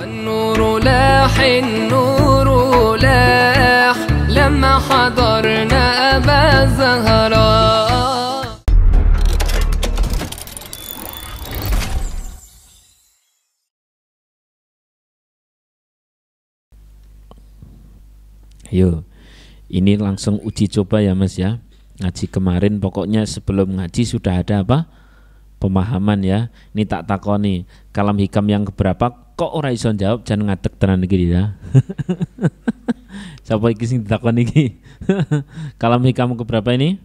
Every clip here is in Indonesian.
النور لاح النور لاح لما حضرنا أبا زهراء. Yo, ini langsung uji coba ya Mas ya. Ngaji kemarin pokoknya sebelum ngaji sudah ada apa? Pemahaman ya. Ini tak takoni kalam hikam yang keberapa kok ora iso jawab, jangan ngadeg tenan iki ya. Siapa iki sing ditakoni iki? Kalam hikam keberapa ini?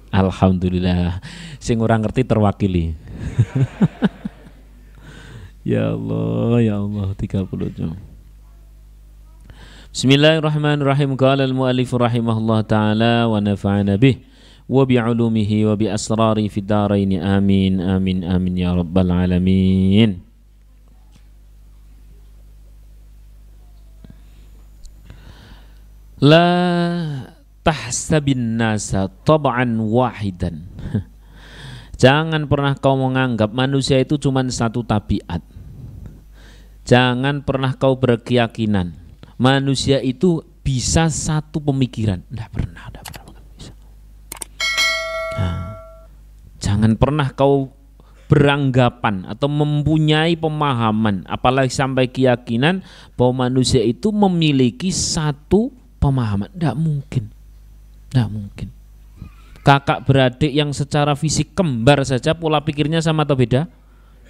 Alhamdulillah. Sing ora ngerti terwakili. Ya Allah 30 jam. Bismillahirrahmanirrahim. Qala al-mu'allif rahimahullah ta'ala wa nafa'ana bih wa bi'ulumihi wa bi asrari fid dharain amin amin amin ya rabbal alamin. La tahsabin nasa tab'an wahidan. Jangan pernah kau menganggap manusia itu cuma satu tabiat. Jangan pernah kau berkeyakinan manusia itu bisa satu pemikiran. Tidak pernah bisa. Nah, jangan pernah kau beranggapan atau mempunyai pemahaman, apalagi sampai keyakinan bahwa manusia itu memiliki satu pemahaman. Tidak mungkin. Kakak beradik yang secara fisik kembar saja pola pikirnya sama atau beda?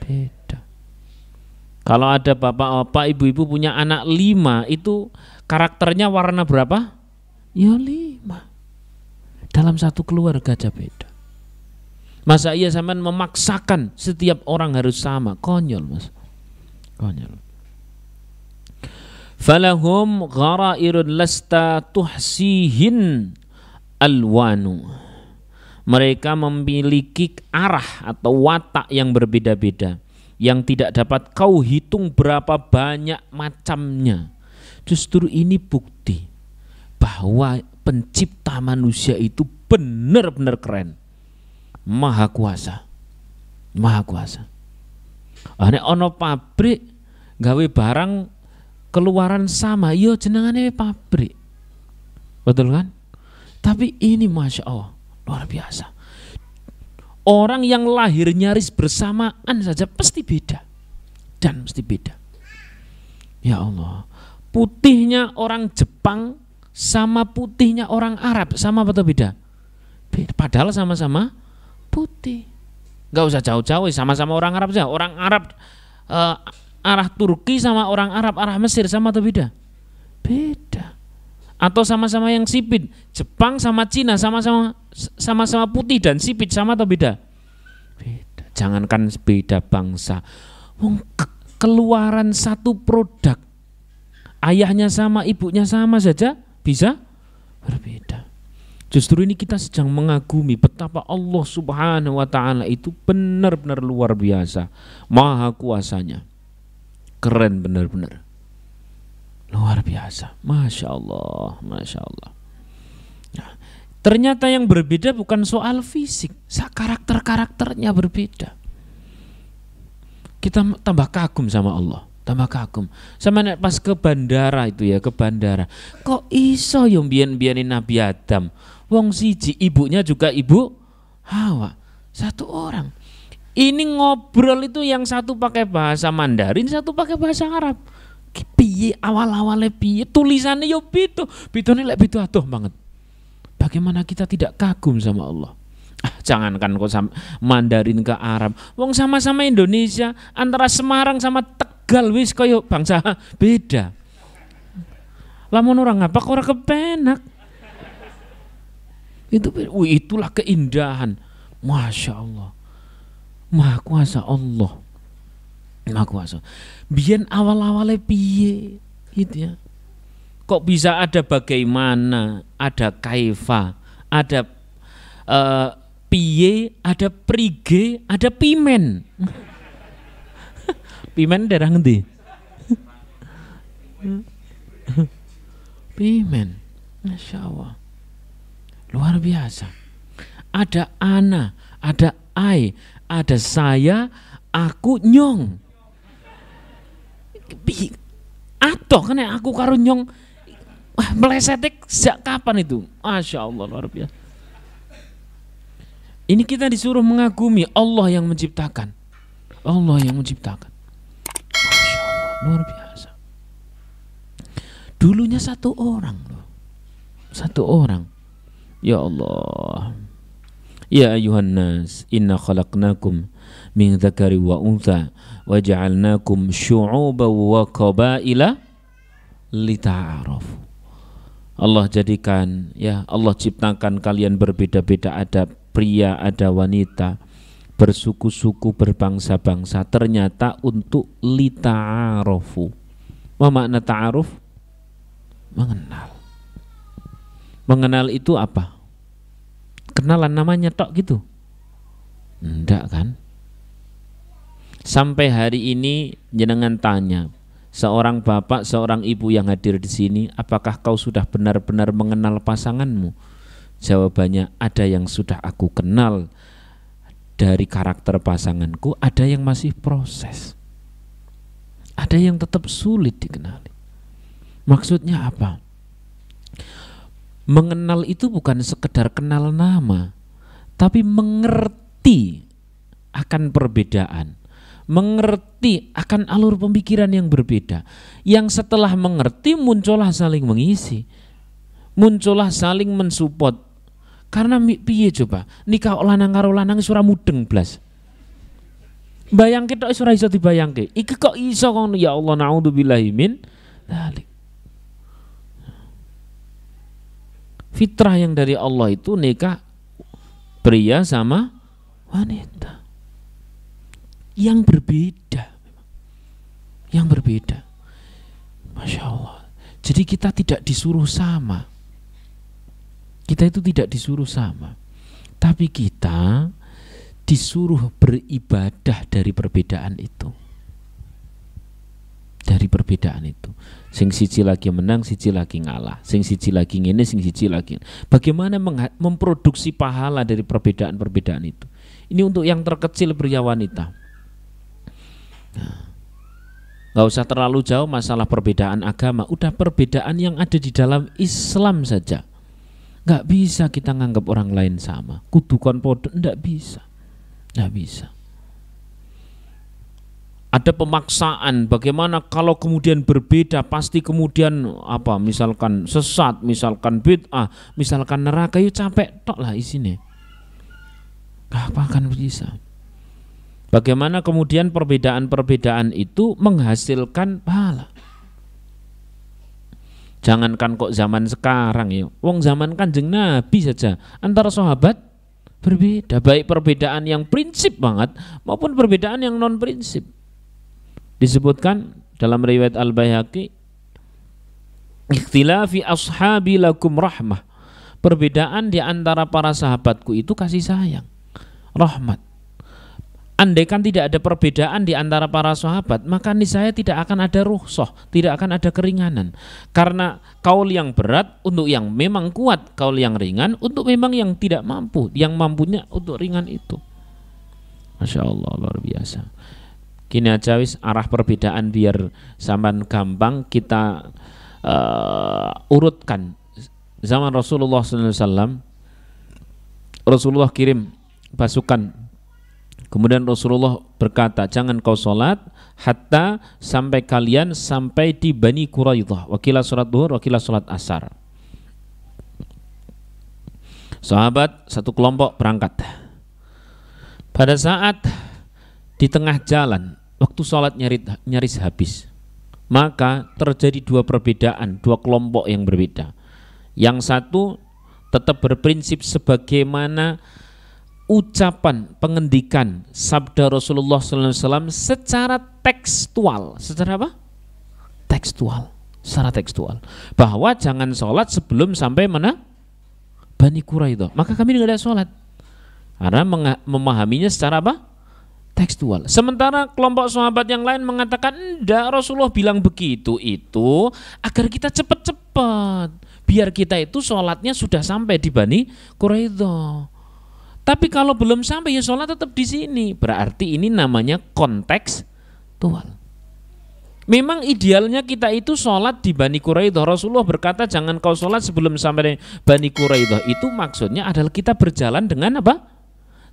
Beda. Kalau ada bapak-bapak, ibu-ibu punya anak 5, itu karakternya warna berapa? Ya 5. Dalam satu keluarga aja beda. Masa iya sampean memaksakan setiap orang harus sama? Konyol Mas. Konyol. Falahum gharairun lasta tuhsihin alwanu. Mereka memiliki arah atau watak yang berbeda-beda, yang tidak dapat kau hitung berapa banyak macamnya. Justru ini bukti bahwa pencipta manusia itu benar-benar keren, maha kuasa. Ane ono pabrik gawe barang keluaran sama, yo jenengane pabrik, betul kan? Tapi ini masya Allah luar biasa. Orang yang lahir nyaris bersamaan saja pasti beda. Dan mesti beda. Ya Allah. Putihnya orang Jepang sama putihnya orang Arab sama atau beda? Beda. Padahal sama-sama putih. Gak usah jauh-jauh, sama-sama orang Arab saja. Orang Arab arah Turki sama orang Arab arah Mesir sama atau beda? Beda. Atau sama-sama yang sipit, Jepang sama Cina sama-sama putih dan sipit sama atau beda? Beda. Jangankan beda bangsa, keluaran satu produk, ayahnya sama, ibunya sama saja bisa berbeda. Justru ini kita sedang mengagumi betapa Allah Subhanahu wa ta'ala itu benar-benar luar biasa, maha kuasanya, keren benar-benar. Luar biasa, Masya Allah. Nah, ternyata yang berbeda bukan soal fisik, karakternya berbeda. Kita tambah kagum sama Allah, tambah kagum. Sama pas ke bandara itu ya, ke bandara. Kok iso yang biyen-biyenin Nabi Adam, wong siji ibunya juga ibu Hawa, satu orang. Ini ngobrol itu yang satu pakai bahasa Mandarin, satu pakai bahasa Arab. Piye awal-awalnya piye, tulisannya yo bitone lek bitu atuh banget. Bagaimana kita tidak kagum sama Allah? Jangankan kok Mandarin ke Arab, wong sama-sama Indonesia, antara Semarang sama Tegal wis koyo bangsa beda. Lamun orang apa kok ora kepenak? Itulah keindahan. Masya Allah, maha kuasa Allah. Maha kuasa. Biyen awal-awalnya piye gitu ya. Kok bisa ada bagaimana, ada kaifa, ada piye, ada prige, ada pimen. Pimen daerah ngendi? Pimen. Masya Allah. Luar biasa. Ada ana, ada ai, ada saya, aku, nyong. Atoh kena aku karo nyong melesetek sejak kapan itu? Masya Allah, luar biasa. Ini kita disuruh mengagumi Allah yang menciptakan. Allah yang menciptakan. Masya Allah, luar biasa. Dulunya satu orang loh. Satu orang. Ya Allah. Ya ayuhan nas, inna khalaqnakum min dzakari wa untha wa ja'alnakum syu'uban wa qabaila lita'arafu. Allah jadikan, ya Allah ciptakan kalian berbeda-beda, ada pria, ada wanita, bersuku-suku, berbangsa-bangsa, ternyata untuk lita'arafu. Apa makna ta'aruf? Mengenal. Mengenal itu apa? Kenalan namanya tok gitu? Enggak kan? Sampai hari ini jenengan tanya seorang bapak, seorang ibu yang hadir di sini, apakah kau sudah benar-benar mengenal pasanganmu? Jawabannya, ada yang sudah aku kenal dari karakter pasanganku, ada yang masih proses, ada yang tetap sulit dikenali. Maksudnya apa? Mengenal itu bukan sekedar kenal nama, tapi mengerti akan perbedaan, mengerti akan alur pemikiran yang berbeda. Yang setelah mengerti muncullah saling mengisi, muncullah saling mensupport. Karena piye coba nikah lanang karo lanang ora mudeng blas. Bayangke tok ora iso dibayangke. Iki kok iso ngono, ya Allah, naudzubillahi min dzalik. Fitrah yang dari Allah itu nikah pria sama wanita yang berbeda, yang berbeda. Masya Allah. Jadi kita tidak disuruh sama, kita itu tidak disuruh sama, tapi kita disuruh beribadah dari perbedaan itu, dari perbedaan itu. Sing siji lagi menang, siji lagi ngalah, sing siji lagi ngene, sing siji lagi. Bagaimana memproduksi pahala dari perbedaan-perbedaan itu? Ini untuk yang terkecil pria wanita. Gak usah terlalu jauh masalah perbedaan agama, udah perbedaan yang ada di dalam Islam saja. Gak bisa kita nganggap orang lain sama. Kudu kon podo, ndak bisa. Ndak bisa. Ada pemaksaan, bagaimana kalau kemudian berbeda pasti kemudian apa, misalkan sesat, misalkan bid'ah, misalkan neraka, yuk capek tok lah isine. Gak akan bisa. Bagaimana kemudian perbedaan-perbedaan itu menghasilkan pahala. Jangankan kok zaman sekarang ya, wong zaman Kanjeng Nabi saja antara sahabat berbeda, baik perbedaan yang prinsip banget maupun perbedaan yang non prinsip. Disebutkan dalam riwayat Al-Baihaqi, ikhtilafi ashabi lakum rahmah. Perbedaan di antara para sahabatku itu kasih sayang, rahmat. Andaikan tidak ada perbedaan di antara para sahabat, maka niscaya tidak akan ada rukhsah, tidak akan ada keringanan. Karena kaul yang berat untuk yang memang kuat, kaul yang ringan untuk memang yang tidak mampu, yang mampunya untuk ringan itu. Masya Allah, luar biasa. Kini aja wis arah perbedaan biar sampean gampang kita urutkan. Zaman Rasulullah SAW, Rasulullah kirim pasukan, kemudian Rasulullah berkata, jangan kau sholat hatta sampai kalian sampai di Bani Quraidah. Wakilah sholat duhur, wakilah sholat asar. Sahabat satu kelompok berangkat. Pada saat di tengah jalan, waktu sholat nyaris habis, maka terjadi dua perbedaan, dua kelompok yang berbeda. Yang satu tetap berprinsip sebagaimana ucapan pengendikan sabda Rasulullah SAW secara tekstual. Secara apa? Tekstual. Secara tekstual. Bahwa jangan sholat sebelum sampai mana? Bani Quraidah. Maka kami tidak ada sholat. Karena memahaminya secara apa? Tekstual. Sementara kelompok sahabat yang lain mengatakan, enggak, Rasulullah bilang begitu itu agar kita cepat-cepat, biar kita itu sholatnya sudah sampai di Bani Quraidah. Tapi kalau belum sampai ya sholat tetap di sini. Berarti ini namanya kontekstual. Memang idealnya kita itu sholat di Bani Quraidah. Rasulullah berkata jangan kau sholat sebelum sampai Bani Quraidah. Itu maksudnya adalah kita berjalan dengan apa?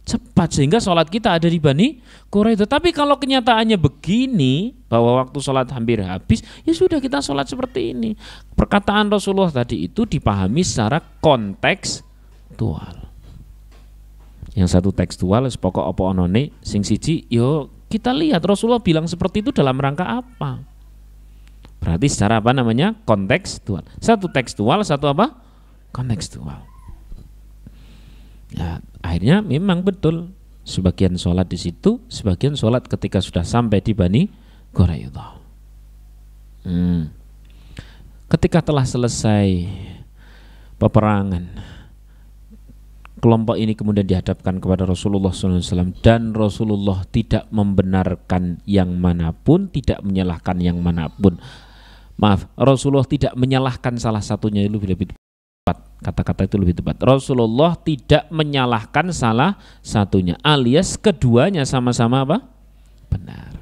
Cepat, sehingga sholat kita ada di Bani Quraidah. Tapi kalau kenyataannya begini, bahwa waktu sholat hampir habis, ya sudah kita sholat seperti ini. Perkataan Rasulullah tadi itu dipahami secara kontekstual. Yang satu tekstual, pokok apa onone, sing siji yo kita lihat Rasulullah bilang seperti itu dalam rangka apa. Berarti secara apa namanya? Kontekstual. Satu tekstual, satu apa? Kontekstual. Ya, akhirnya memang betul sebagian sholat di situ, sebagian sholat ketika sudah sampai di Bani Quraidah. Ketika telah selesai peperangan, kelompok ini kemudian dihadapkan kepada Rasulullah SAW dan Rasulullah tidak membenarkan yang manapun, tidak menyalahkan yang manapun. Maaf, Rasulullah tidak menyalahkan salah satunya, itu lebih tepat. Kata-kata itu lebih tepat. Rasulullah tidak menyalahkan salah satunya, alias keduanya sama-sama apa? Benar.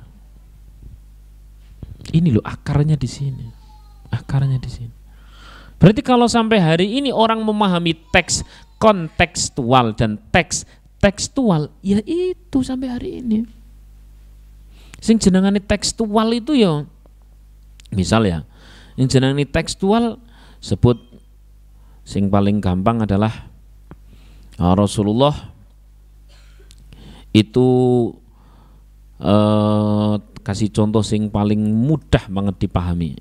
Ini loh akarnya di sini. Akarnya di sini. Berarti kalau sampai hari ini orang memahami teks kontekstual dan teks tekstual, ya itu sampai hari ini. Sing jenengane tekstual itu ya, misal ya, yang jenengane tekstual sebut sing paling gampang adalah Rasulullah itu kasih contoh sing paling mudah banget dipahami,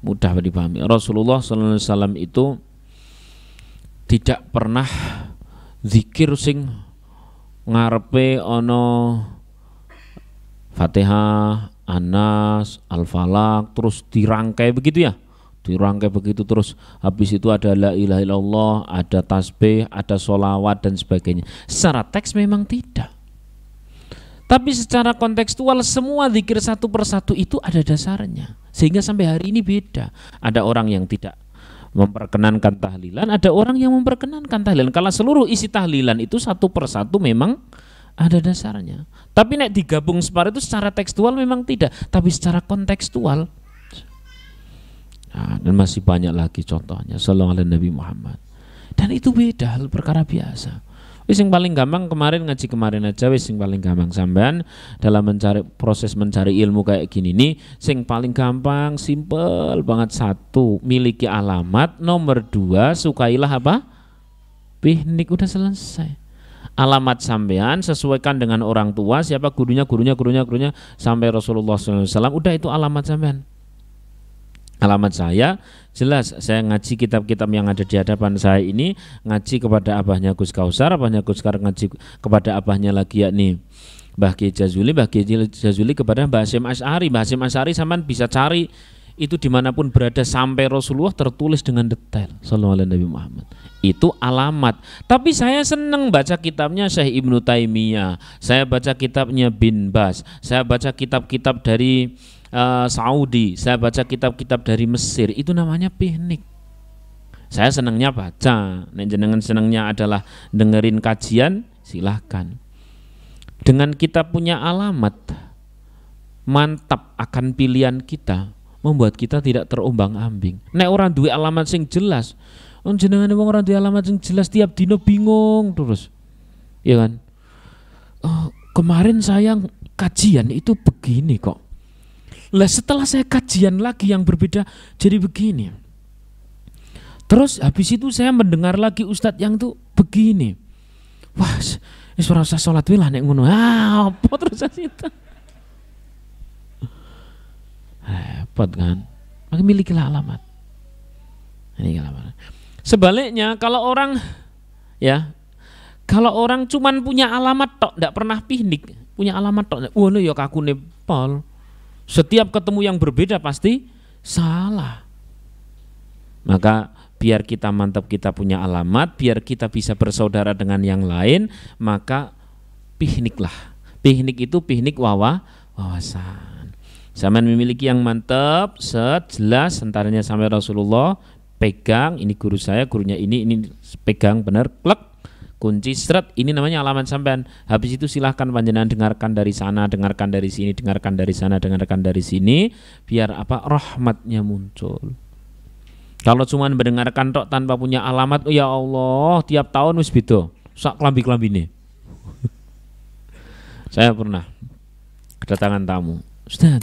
mudah dipahami. Rasulullah SAW itu tidak pernah zikir sing ngarepe ono Fatihah, Anas, Al-Falaq terus dirangkai begitu ya. Dirangkai begitu terus habis itu ada la ilaha illallah, ada tasbih, ada sholawat dan sebagainya. Secara teks memang tidak. Tapi secara kontekstual semua zikir satu persatu itu ada dasarnya. Sehingga sampai hari ini beda. Ada orang yang tidak memperkenankan tahlilan, ada orang yang memperkenankan tahlilan. Kalau seluruh isi tahlilan itu satu persatu memang ada dasarnya. Tapi nek digabung separuh itu secara tekstual memang tidak, tapi secara kontekstual. Nah, dan masih banyak lagi contohnya. Sallallahu alaihi Nabi Muhammad. Dan itu beda, hal perkara biasa. Wis yang paling gampang kemarin ngaji kemarin aja, wis yang paling gampang sampean dalam proses mencari ilmu kayak gini nih, sing paling gampang simple banget. Satu, miliki alamat. Nomor dua, sukailah apa? Piknik, udah selesai. Alamat sampean sesuaikan dengan orang tua, siapa gurunya sampai Rasulullah SAW, udah itu alamat sampean. Alamat saya jelas, saya ngaji kitab-kitab yang ada di hadapan saya ini, ngaji kepada abahnya Gus Kausar, abahnya Gus Kausar ngaji kepada abahnya lagi yakni Mbah Kiai Jazuli, Mbah Kiai Jazuli kepada Mbah Hasyim Asy'ari. Mbah Hasyim Asy'ari sampean bisa cari itu dimanapun berada sampai Rasulullah tertulis dengan detail. Sallallahu alaihi Nabi Muhammad. Itu alamat. Tapi saya senang baca kitabnya Syekh Ibnu Taimiyah, saya baca kitabnya Bin Bas, saya baca kitab-kitab dari Saudi, saya baca kitab-kitab dari Mesir. Itu namanya piknik. Saya senangnya baca. Nek jenengan senangnya adalah dengerin kajian, silahkan. Dengan kita punya alamat, mantap akan pilihan kita, membuat kita tidak terombang-ambing. Nek orang duwe alamat sing jelas, jenengan wong ora duwe alamat sing jelas, tiap dino bingung terus. Ya kan? Kemarin saya kajian itu begini kok. Lah setelah saya kajian lagi yang berbeda jadi begini. Terus habis itu saya mendengar lagi ustadz yang tuh begini. Wah, wis ora usah salat wae lah nek ngono. Apa terus itu? Repot kan? Maka milikilah alamat. Ini alamat. Sebaliknya kalau orang kalau orang cuman punya alamat tok, ndak pernah piknik, punya alamat tok. Ngono ya kakune pol. Setiap ketemu yang berbeda pasti salah. Maka biar kita mantap kita punya alamat, biar kita bisa bersaudara dengan yang lain, maka pikniklah. Piknik itu piknik wawasan. Zaman memiliki yang mantap, jelas antaranya sampai Rasulullah, pegang, ini guru saya, gurunya ini pegang benar, klek. kunci seret, ini namanya alamat sampean. Habis itu silahkan panjenengan dengarkan dari sana, dengarkan dari sini, dengarkan dari sana, dengarkan dari sini, biar apa? Rahmatnya muncul. Kalau cuma mendengarkan tok tanpa punya alamat, oh ya Allah, tiap tahun wis beda. Sak klambi-klambine. Saya pernah kedatangan tamu. Ustaz,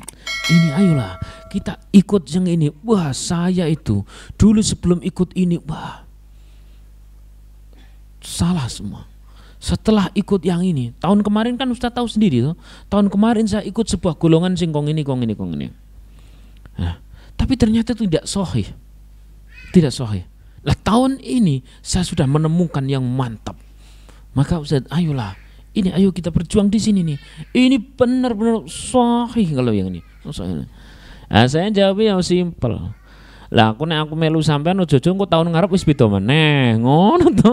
ini ayolah kita ikut yang ini. Wah, saya itu dulu sebelum ikut ini, wah, salah semua. Setelah ikut yang ini, tahun kemarin kan Ustaz tahu sendiri tuh. Tahun kemarin saya ikut sebuah golongan sing kong ini. Nah, tapi ternyata itu tidak sahih. Tidak sahih. Lah tahun ini saya sudah menemukan yang mantap. Maka Ustaz, ayolah. Ini ayo kita berjuang di sini nih. Ini benar-benar sahih kalau yang ini. Nah, saya jawabnya yang simpel. Lah aku melu sampean ojo-ojo engko tahun ngarep wis beda meneh. Ngono to.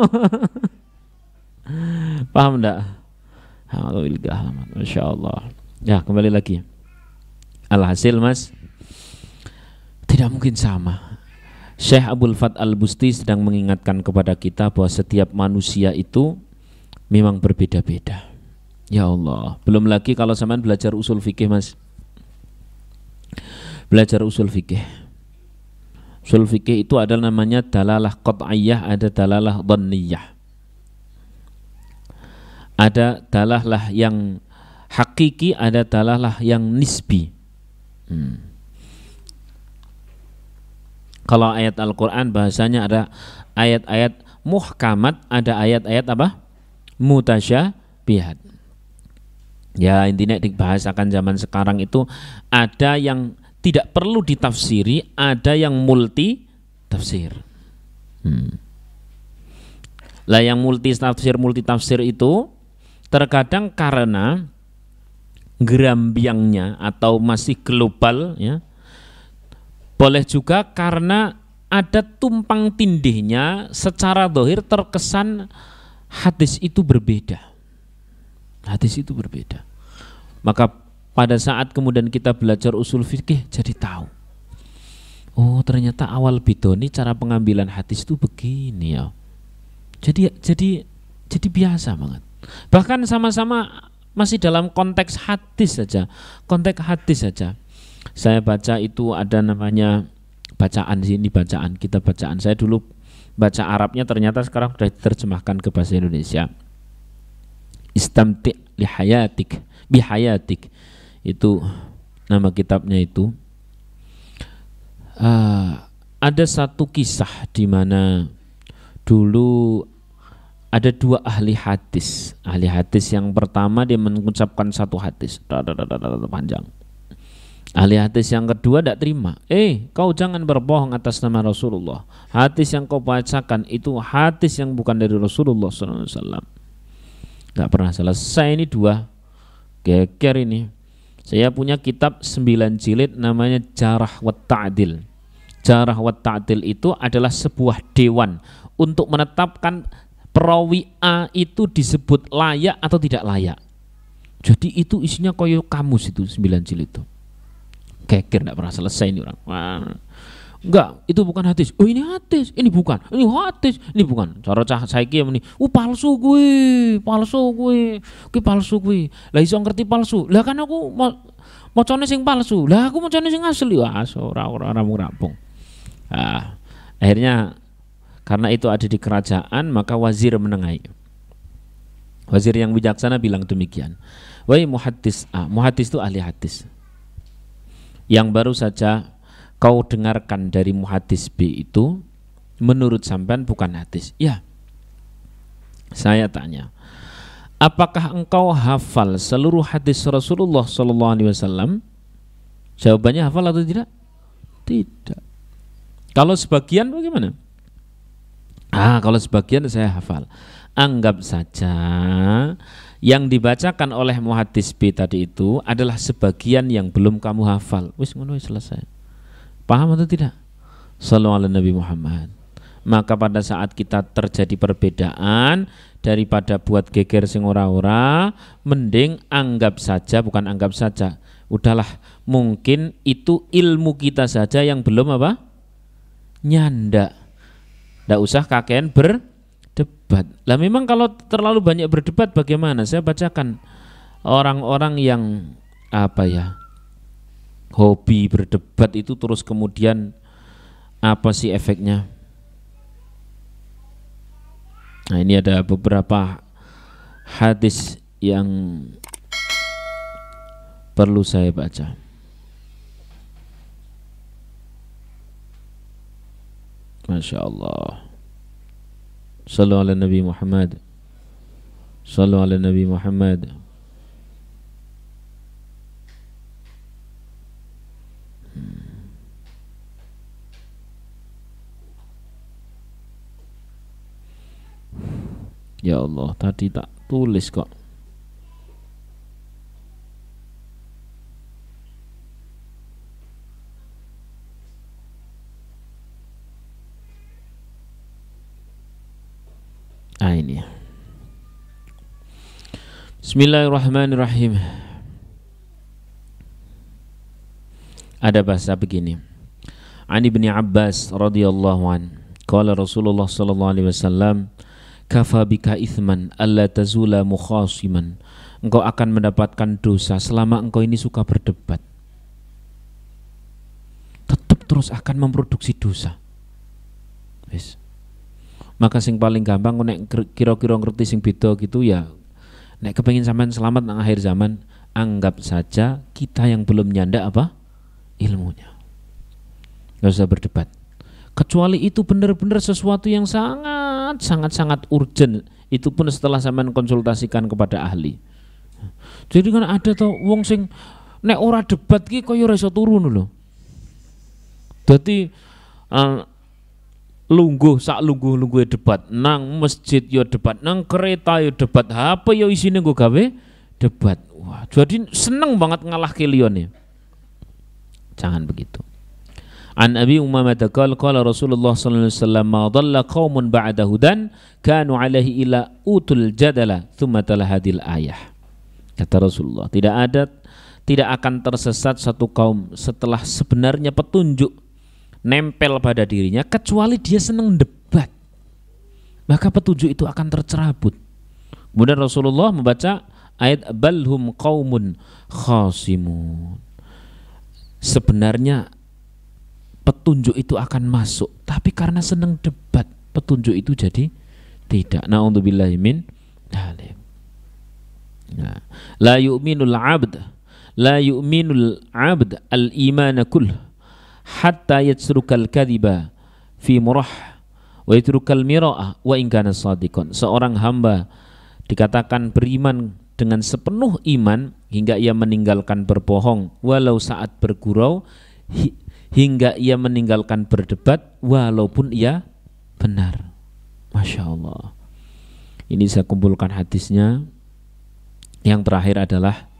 Paham ndak? Alhamdulillah. Masyaallah. Ya, kembali lagi. Alhasil Mas, tidak mungkin sama. Syekh Abdul Fath Al-Busti sedang mengingatkan kepada kita bahwa setiap manusia itu memang berbeda-beda. Ya Allah, belum lagi kalau sampean belajar usul fikih Mas. Belajar usul fikih. Usul fikih itu adalah namanya dalalah qat'iyah, ada dalalah dhanniyah. Ada dalalah yang hakiki, ada dalalah yang nisbi. Kalau ayat Al-Quran bahasanya ada ayat-ayat muhkamat, ada ayat-ayat apa? Mutasyabihat. Ya intinya dibahasakan zaman sekarang itu ada yang tidak perlu ditafsiri, ada yang multi tafsir. Lah yang multi tafsir itu terkadang karena gerambiangnya atau masih global ya. Boleh juga karena ada tumpang tindihnya, secara zahir terkesan hadis itu berbeda. Hadis itu berbeda. Maka pada saat kemudian kita belajar usul fikih jadi tahu. Oh, ternyata awal bidoni cara pengambilan hadis itu begini ya. Jadi biasa banget. Bahkan sama-sama masih dalam konteks hadis saja. Konteks hadis saja. Saya baca itu ada namanya bacaan, sini bacaan, kita bacaan. Saya dulu baca Arabnya, ternyata sekarang sudah diterjemahkan ke bahasa Indonesia. Istamti' lihayatik bihayatik, itu nama kitabnya itu. Ada satu kisah di mana dulu ada dua ahli hadis. Ahli hadis yang pertama dia mengucapkan satu hadis panjang. Ahli hadis yang kedua tidak terima. Kau jangan berbohong atas nama Rasulullah. Hadis yang kau bacakan itu hadis yang bukan dari Rasulullah SAW. Gak pernah selesai ini dua. Geger ini. Saya punya kitab 9 jilid namanya Jarh wa Ta'dil. Jarh wa Ta'dil itu adalah sebuah dewan untuk menetapkan perawi A itu disebut layak atau tidak layak. Jadi itu isinya koyo kamus itu 9 jilid itu. Geger, tidak pernah selesai ini orang. Enggak, itu bukan hadis. Oh ini hadis, ini bukan. Ini hadis, ini bukan. Cara cah saiki meni, palsu kuwi, palsu kuwi. Kuwi palsu kuwi. Lah iso ngerti palsu. Lah kan aku macane sing palsu. Lah aku macane sing asli. Wah, ora rampung. Akhirnya karena itu ada di kerajaan, maka wazir menengahi. Wazir yang bijaksana bilang demikian. Wahai muhaddis A, muhaddis itu ahli hadis. Yang baru saja kau dengarkan dari muhaddis B itu menurut sampean bukan hadis. Ya. Saya tanya, apakah engkau hafal seluruh hadis Rasulullah SAW? Jawabannya hafal atau tidak? Tidak. Kalau sebagian bagaimana? Kalau sebagian saya hafal. Anggap saja yang dibacakan oleh muhaddis B tadi itu adalah sebagian yang belum kamu hafal. Wis ngono selesai. Paham atau tidak? Sallallahu alaihi Nabi Muhammad. Maka pada saat kita terjadi perbedaan, daripada buat geger sing ora-ora, mending anggap saja, bukan anggap saja. Udahlah, mungkin itu ilmu kita saja yang belum apa? Nyanda. Ndak usah kakean berdebat. berdebat. Lah memang kalau terlalu banyak berdebat bagaimana? Saya bacakan orang-orang yang apa ya, hobi berdebat itu terus kemudian apa sih efeknya? Nah, ini ada beberapa hadis yang perlu saya baca. Masya Allah. Sallu ala Nabi Muhammad. Sallu ala Nabi Muhammad. Ya Allah, tadi tak tulis kok. Ini. Bismillahirrahmanirrahim. Ada bahasa begini. An Ibni Abbas radhiyallahu an, qala Rasulullah sallallahu alaihi wasallam, kafa bika ithman alla tazula mukhasiman. Engkau akan mendapatkan dosa selama engkau ini suka berdebat. Tetap terus akan memproduksi dosa. Wis. Maka sing paling gampang nek kira-kira ngerti sing beda gitu ya, nek kepengin sampean selamat nang akhir zaman, anggap saja kita yang belum nyanda apa ilmunya. Gak usah berdebat. Kecuali itu benar-benar sesuatu yang sangat urgent, itu pun setelah sampean konsultasikan kepada ahli. Jadi kan ada tuh wong sing nek ora debat ki kaya ora iso turun lho. Dadi sak lungguh debat, nang masjid yo debat, nang kereta yo debat, HP yo isine nggo gawe debat. Wah, jadi seneng banget ngalah keliyone. Jangan begitu. An Abi Umamah qala Rasulullah sallallahu alaihi wasallam, ma dhalla qaumun ba'da hudan kanu alaihi ila utul jadala thumma tala hadil ayah. Kata Rasulullah, tidak akan tersesat satu kaum setelah sebenarnya petunjuk nempel pada dirinya, kecuali dia senang debat, maka petunjuk itu akan tercerabut. Kemudian Rasulullah membaca ayat balhum qaumun khasimun. Sebenarnya petunjuk itu akan masuk, tapi karena senang debat, petunjuk itu jadi tidak. Na'udzubillahi min dzalik. Nah, la yu'minul 'abd al-imana kull hatta yatsrukal kadhiba fi murah wa yatrukal mira'ah wa in kana shadiqan. Seorang hamba dikatakan beriman dengan sepenuh iman hingga ia meninggalkan berbohong walau saat bergurau, hingga ia meninggalkan berdebat walaupun ia benar. Masya Allah. Ini saya kumpulkan hadisnya. Yang terakhir adalah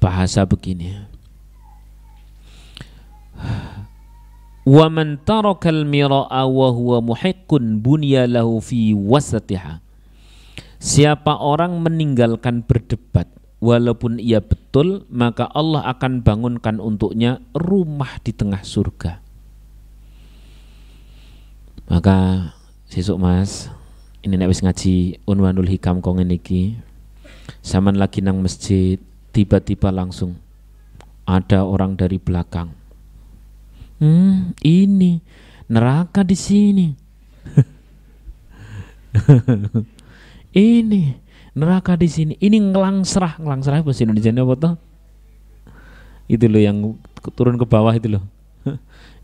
bahasa begini. Wa man tarakal mira'a wa huwa muhiqqun bunya lahu fi wasatiha. Siapa orang meninggalkan berdebat walaupun ia betul, maka Allah akan bangunkan untuknya rumah di tengah surga. Maka sesuk Mas, ini nek wis ngaji Unwanul Hikam kok ngene iki, sampean lagi nang masjid, tiba-tiba langsung ada orang dari belakang. Ini neraka di sini. Ini neraka di sini. Ini ngelangsrah bahasa Indonesia apa toh? Itu loh yang turun ke bawah itu loh.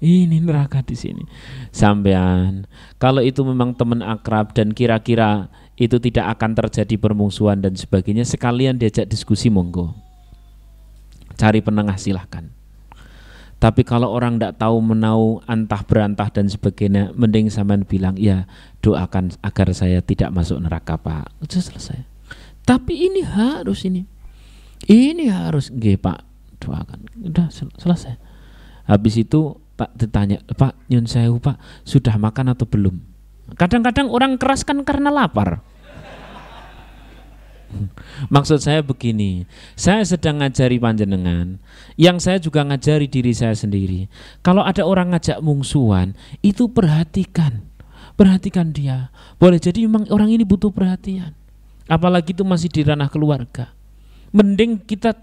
Ini neraka di sini. Sampean, kalau itu memang teman akrab dan kira-kira itu tidak akan terjadi permusuhan dan sebagainya, sekalian diajak diskusi monggo. Cari penengah silahkan. Tapi kalau orang tidak tahu menau, antah berantah dan sebagainya, mending sampean bilang, ya doakan agar saya tidak masuk neraka Pak. Sudah selesai. Tapi ini harus nggih Pak, doakan. Udah selesai. Habis itu Pak ditanya, Pak nyun sewu Pak, sudah makan atau belum? Kadang-kadang orang keras kan karena lapar. Maksud saya begini, saya sedang ngajari panjenengan, yang saya juga ngajari diri saya sendiri. Kalau ada orang ngajak mungsuhan, itu perhatikan perhatikan dia. Boleh jadi memang orang ini butuh perhatian, apalagi itu masih di ranah keluarga. Mending kita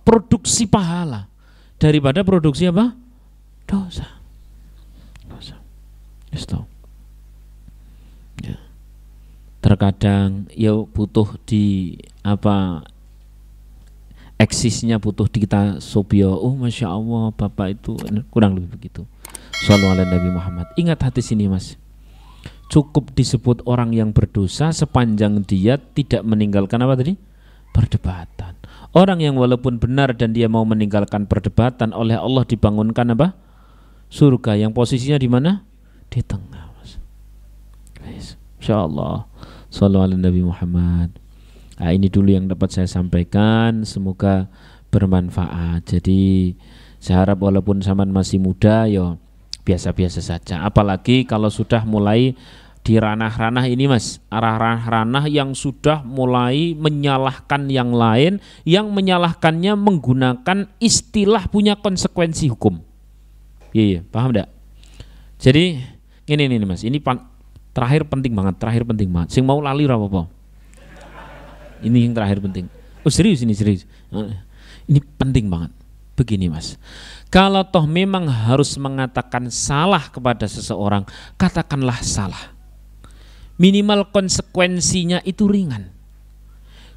produksi pahala daripada produksi apa? Dosa. Ya. Terkadang ya butuh di apa, eksisnya butuh di kita sobio. Oh masya Allah bapak itu, kurang lebih begitu. Shallallahu alaihi Nabi Muhammad. Ingat hati sini mas, cukup disebut orang yang berdosa sepanjang dia tidak meninggalkan apa tadi? Perdebatan. Orang yang walaupun benar dan dia mau meninggalkan perdebatan, oleh Allah dibangunkan apa? Surga yang posisinya di mana? Di tengah mas. Insyaallah. Shallallahu alaihi Nabi Muhammad. Nah, ini dulu yang dapat saya sampaikan, semoga bermanfaat. Jadi saya harap walaupun zaman masih muda yo biasa-biasa saja, apalagi kalau sudah mulai di ranah-ranah ini mas, ranah-ranah yang sudah mulai menyalahkan yang lain, yang menyalahkannya menggunakan istilah punya konsekuensi hukum. Iya, paham enggak? Jadi ini mas, ini terakhir penting banget. Sing mau lali ora apa-apa. Ini yang terakhir penting. Oh serius ini serius. Ini penting banget. Begini mas, kalau toh memang harus mengatakan salah kepada seseorang, katakanlah salah. Minimal konsekuensinya itu ringan.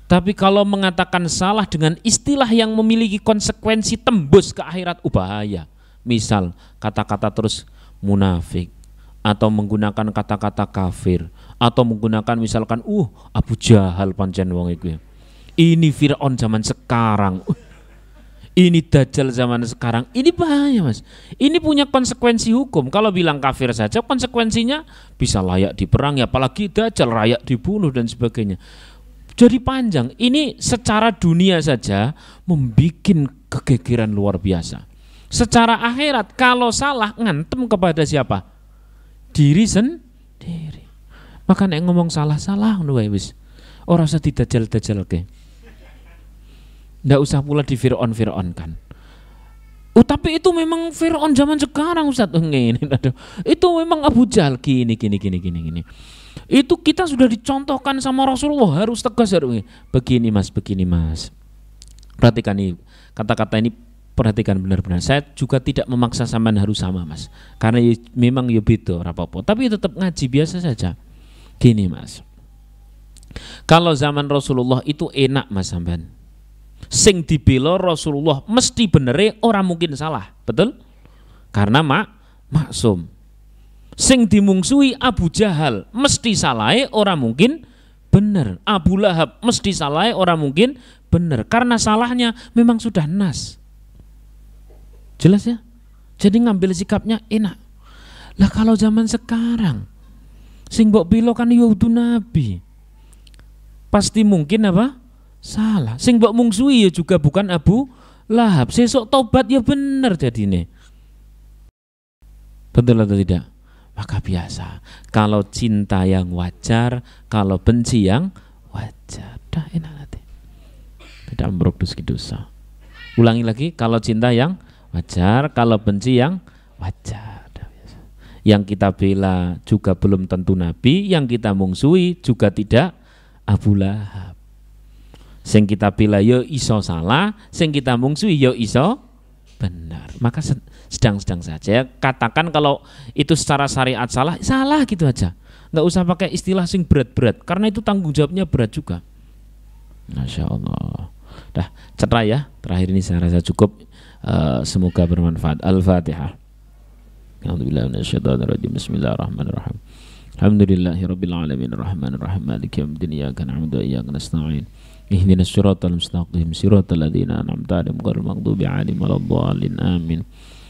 Tapi kalau mengatakan salah dengan istilah yang memiliki konsekuensi tembus ke akhirat, bahaya. Misal kata-kata terus munafik, atau menggunakan kata-kata kafir, atau menggunakan misalkan Abu Jahal pancen wong iku. Ini Fir'aun zaman sekarang. Ini Dajjal zaman sekarang. Ini bahaya mas. Ini punya konsekuensi hukum. Kalau bilang kafir saja konsekuensinya bisa layak diperangi, apalagi Dajjal layak dibunuh dan sebagainya. Jadi panjang. Ini secara dunia saja membuat kegegeran luar biasa. Secara akhirat kalau salah ngantem kepada siapa? Diri sendiri. Maka nek ngomong salah-salah ngono wae wis. Ora usah didajal-dajalke. Nggak usah pula di Fir'aun kan. Tapi itu memang Fir'aun zaman sekarang Ustaz. Itu memang Abu Jahal gini. Itu kita sudah dicontohkan sama Rasulullah, harus tegas. Begini mas. Perhatikan nih kata-kata ini, perhatikan benar-benar. Saya juga tidak memaksa sampean harus sama mas, karena memang ya beda apa-apa. Tapi tetap ngaji biasa saja. Gini mas, kalau zaman Rasulullah itu enak mas sampean. Sing dibela Rasulullah mesti benere, orang mungkin salah, betul? Karena maksum. Sing dimungsuhi Abu Jahal mesti salahe, orang mungkin bener. Abu Lahab mesti salahe, orang mungkin bener. Karena salahnya memang sudah nas. Jelas ya? Jadi ngambil sikapnya enak. Lah kalau zaman sekarang sing mbok bela kan ya Nabi, pasti mungkin apa? Salah. Sing mbok mungsuhi ya juga bukan Abu Lahab. Sesuk tobat ya bener jadine. Betul atau tidak? Maka biasa. Kalau cinta yang wajar, kalau benci yang wajar. Dah enak nanti. Tidak memproduksi dosa. Ulangi lagi, kalau cinta yang wajar, kalau benci yang wajar. Dah biasa. Yang kita bela juga belum tentu Nabi, yang kita mungsuhi juga tidak Abu Lahab. Sing kita bela yo iso salah, sing kita mungsuhi yo iso benar. Maka sedang-sedang saja. Katakan kalau itu secara syariat salah gitu aja. Nggak usah pakai istilah sing berat-berat, karena itu tanggung jawabnya berat juga. Masya Allah. Dah cerai ya. Terakhir ini saya rasa cukup. Semoga bermanfaat. Al-Fatihah. Alhamdulillah minasyaitonirrajim. Bismillahirrahmanirrahim. Alhamdulillahirabbil alamin arrahmanir rahim maliki yaumiddin iyyaka na'budu wa iyyaka nasta'in. Ihdinas siratal mustaqim siratal ladzina an'amta 'alaihim ghairil maghdubi 'alaihim waladdallin amin.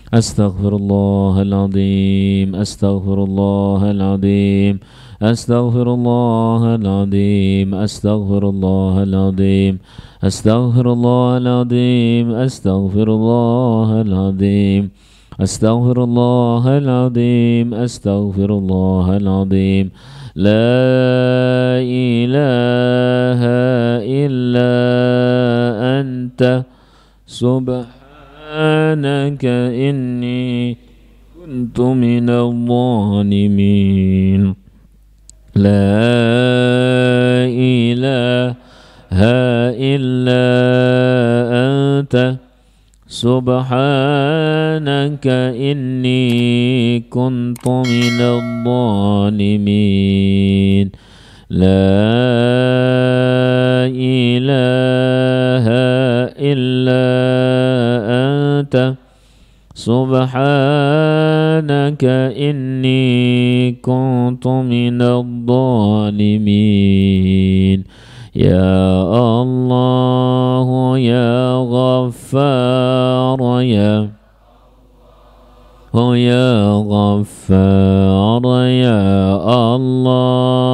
Astaghfirullahaladzim. Astaghfirullahaladzim. Astaghfirullahaladzim. Astaghfirullahaladzim. Astaghfirullahaladzim. Astaghfirullahaladzim. Astaghfirullahaladzim. Astaghfirullahaladzim. La ilaha illa anta subhanaka inni كنت من الظالمين لا إله إلا أنت سبحانك إني كنت من الظالمين لا إله إلا أنت سبحانك إني كنت من الظالمين يا الله يا غفار يا غفار يا الله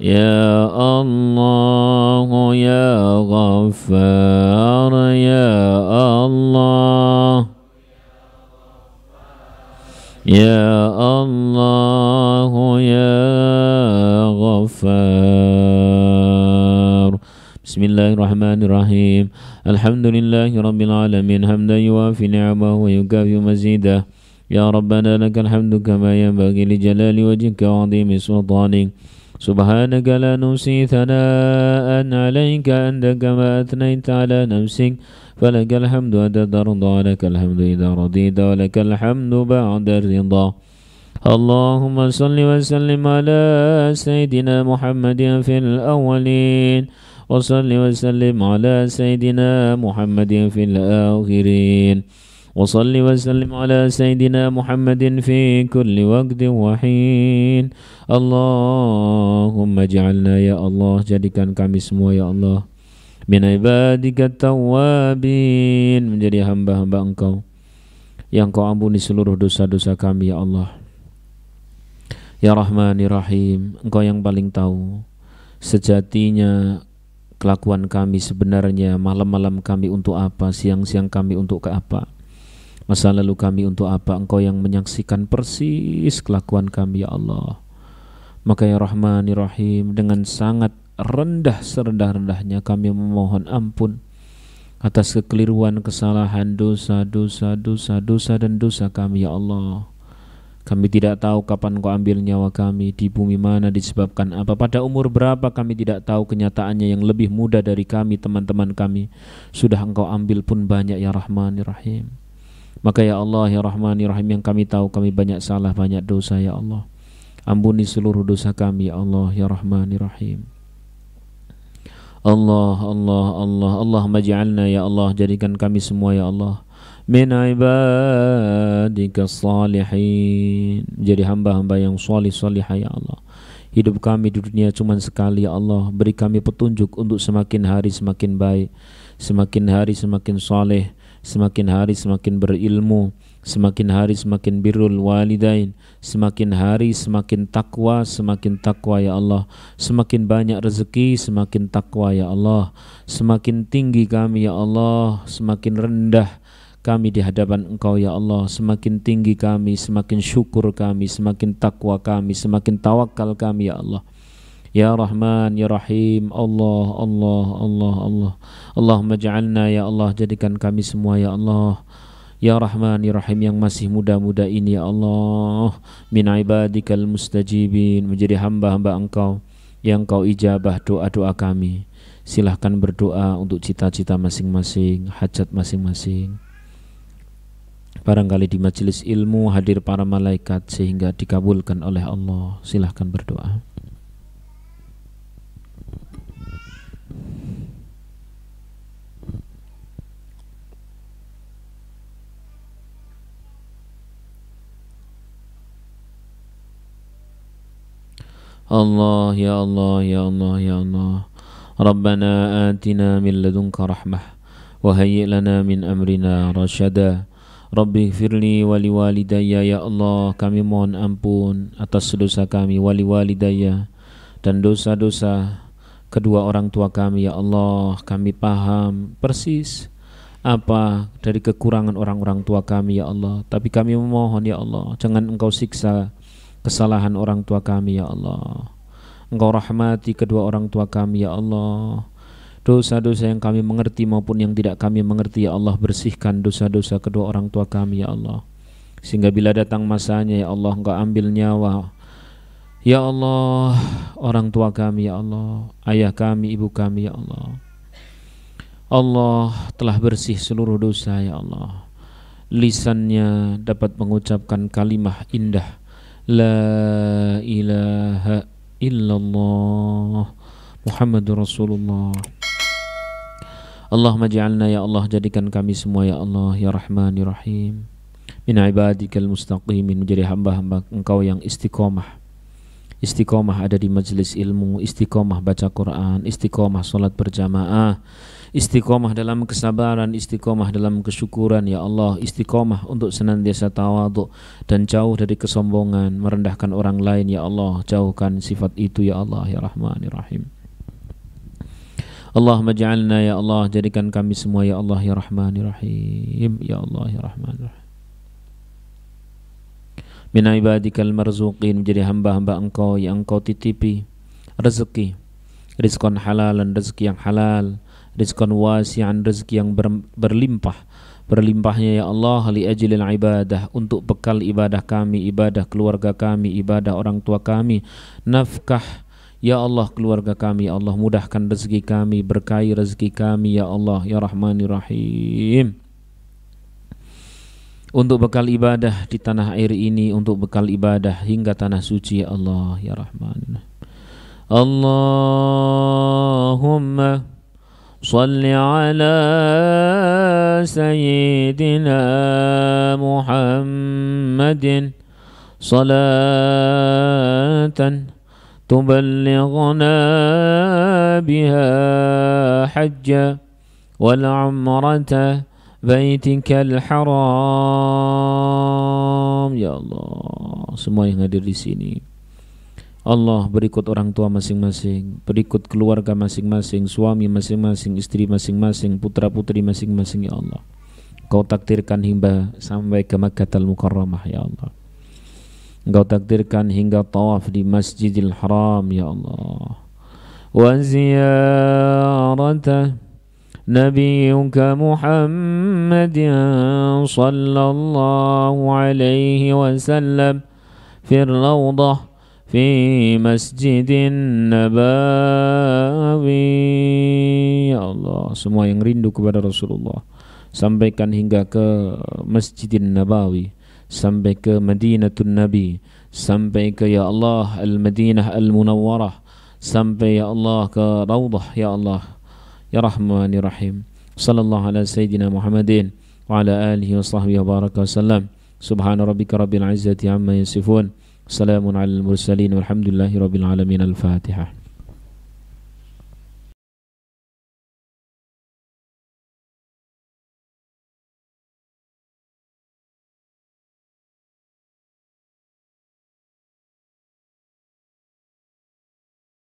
يا الله يا غفار يا الله يا الله يا غفار بسم الله الرحمن الرحيم الحمد لله رب العالمين حمدا يوافي نعمه ويكافئ مزيده يا ربنا لك الحمد كما ينبغي لجلال وجهك وعظيم سلطانك سبحانك لا نحصي ثناء عليك أنت كما أثنيت على نفسك فلك الحمد حتى ترضى ولك الحمد إذا رضيت ولك الحمد بعد الرضا اللهم صل وسلم على سيدنا محمد في الأولين وصل وسلم على سيدنا محمد في الآخرين وصل وسلم على سيدنا محمد في كل وقت وحين اللهم اجعلنا يا الله jadikan kami semua ya Allah min ibadika tawwabin menjadi hamba-hamba Engkau yang Kau ampuni seluruh dosa-dosa kami ya Allah ya Rahman ya Rahim Engkau yang paling tahu sejatinya kelakuan kami sebenarnya malam-malam kami untuk apa siang-siang kami untuk ke apa masa lalu kami untuk apa Engkau yang menyaksikan persis kelakuan kami ya Allah maka ya Rahman ya Rahim dengan sangat rendah serendah-rendahnya kami memohon ampun atas kekeliruan kesalahan dosa dan dosa kami ya Allah kami tidak tahu kapan Engkau ambil nyawa kami di bumi mana disebabkan apa pada umur berapa kami tidak tahu kenyataannya yang lebih muda dari kami teman-teman kami sudah Engkau ambil pun banyak ya Rahman ya Rahim maka ya Allah ya Rahman ya Rahim yang kami tahu kami banyak salah banyak dosa ya Allah ampuni seluruh dosa kami ya Allah ya Rahman ya Rahim Allahumma ja'alna ya Allah jadikan kami semua ya Allah min ibadika salihin menjadi hamba-hamba yang salih-salihah ya Allah hidup kami di dunia cuma sekali ya Allah beri kami petunjuk untuk semakin hari semakin baik semakin hari semakin saleh semakin hari semakin berilmu, semakin hari semakin birrul walidain, semakin hari semakin takwa ya Allah, semakin banyak rezeki semakin takwa ya Allah, semakin tinggi kami ya Allah, semakin rendah kami di hadapan Engkau ya Allah, semakin tinggi kami, semakin syukur kami, semakin takwa kami, semakin tawakal kami ya Allah. Ya Rahman ya Rahim Allah Allahumma ja'alna ya Allah jadikan kami semua ya Allah ya Rahman ya Rahim yang masih muda-muda ini ya Allah min ibadikal mustajibin menjadi hamba-hamba Engkau yang Kau ijabah doa-doa kami silahkan berdoa untuk cita-cita masing-masing hajat masing-masing barangkali di majelis ilmu hadir para malaikat sehingga dikabulkan oleh Allah silahkan berdoa. Allah ya Allah ya Allah ya Allah Rabbana atina min ladunka rahmah wa hayyi' lana min amrina rasyada Rabbi ighfirli wa liwalidayya ya Allah kami mohon ampun atas dosa kami wali walidayya dan dosa-dosa kedua orang tua kami ya Allah kami paham persis apa dari kekurangan orang-orang tua kami ya Allah tapi kami memohon ya Allah jangan Engkau siksa kesalahan orang tua kami ya Allah Engkau rahmati kedua orang tua kami ya Allah Dosa-dosa yang kami mengerti maupun yang tidak kami mengerti, ya Allah, bersihkan dosa-dosa kedua orang tua kami, ya Allah, sehingga bila datang masanya, ya Allah, Engkau ambil nyawa, ya Allah, orang tua kami, ya Allah, ayah kami, ibu kami, ya Allah. Allah telah bersih seluruh dosa, ya Allah. Lisannya dapat mengucapkan kalimah indah, la ilaha illallah Muhammadur Rasulullah. Allahumma ja'alna, ya Allah, jadikan kami semua, ya Allah, ya Rahman ya Rahim, min ibadikal mustaqimin, menjadi hamba-hamba Engkau yang istiqomah. Istiqomah ada di majelis ilmu, istiqomah baca Quran, istiqomah salat berjamaah, istiqomah dalam kesabaran, istiqomah dalam kesyukuran, ya Allah, istiqomah untuk senantiasa tawadhu dan jauh dari kesombongan, merendahkan orang lain, ya Allah, jauhkan sifat itu, ya Allah, ya Rahman ya Rahim. Allahumma ja'alna, ya Allah, jadikan kami semua, ya Allah, ya Rahman ya Rahim, ya Allah, ya Rahman ya Rahim, min ibadikal marzuqin, menjadi hamba-hamba Engkau yang Engkau titipi rezeki, rizqan halalan, rezeki yang halal, rizqan wasi'an, rezeki yang berlimpah, berlimpahnya, ya Allah, li ajlil ibadah, untuk bekal ibadah kami, ibadah keluarga kami, ibadah orang tua kami, nafkah, ya Allah, keluarga kami, ya Allah, mudahkan rezeki kami, berkahi rezeki kami, ya Allah, ya Rahman ya Rahim, untuk bekal ibadah di tanah air ini, untuk bekal ibadah hingga tanah suci, ya Allah, ya Rahman. Allahumma salli ala sayyidina Muhammadin salatan tuballighna biha hajja wal umrata baitikal haram, ya Allah. Semua yang hadir di sini, Allah, berikut orang tua masing-masing, berikut keluarga masing-masing, suami masing-masing, istri masing-masing, putra-putri masing-masing, ya Allah, Kau takdirkan hingga sampai ke Makkahul Mukarramah, ya Allah. Engkau takdirkan hingga tawaf di Masjidil Haram, ya Allah, wa ziyarata nabiyuka Muhammadin sallallahu alaihi wasallam fil rawdah fi Masjidin Nabawi, ya Allah. Semua yang rindu kepada Rasulullah, sampaikan hingga ke Masjidin Nabawi, sampai ke Madinatun Nabi, sampai ke, ya Allah, Al-Madinah Al-Munawwarah, sampai, ya Allah, ke Rawdah, ya Allah, ya Rahman ya Rahim. Sallallahu ala Sayyidina Muhammadin wa ala alihi wa sahbihi wa baraka wasallam. Subhana rabbika rabbil izzati amma yasifun, salamun alal mursalin, walhamdulillahi rabbil alamin. Al-Fatihah.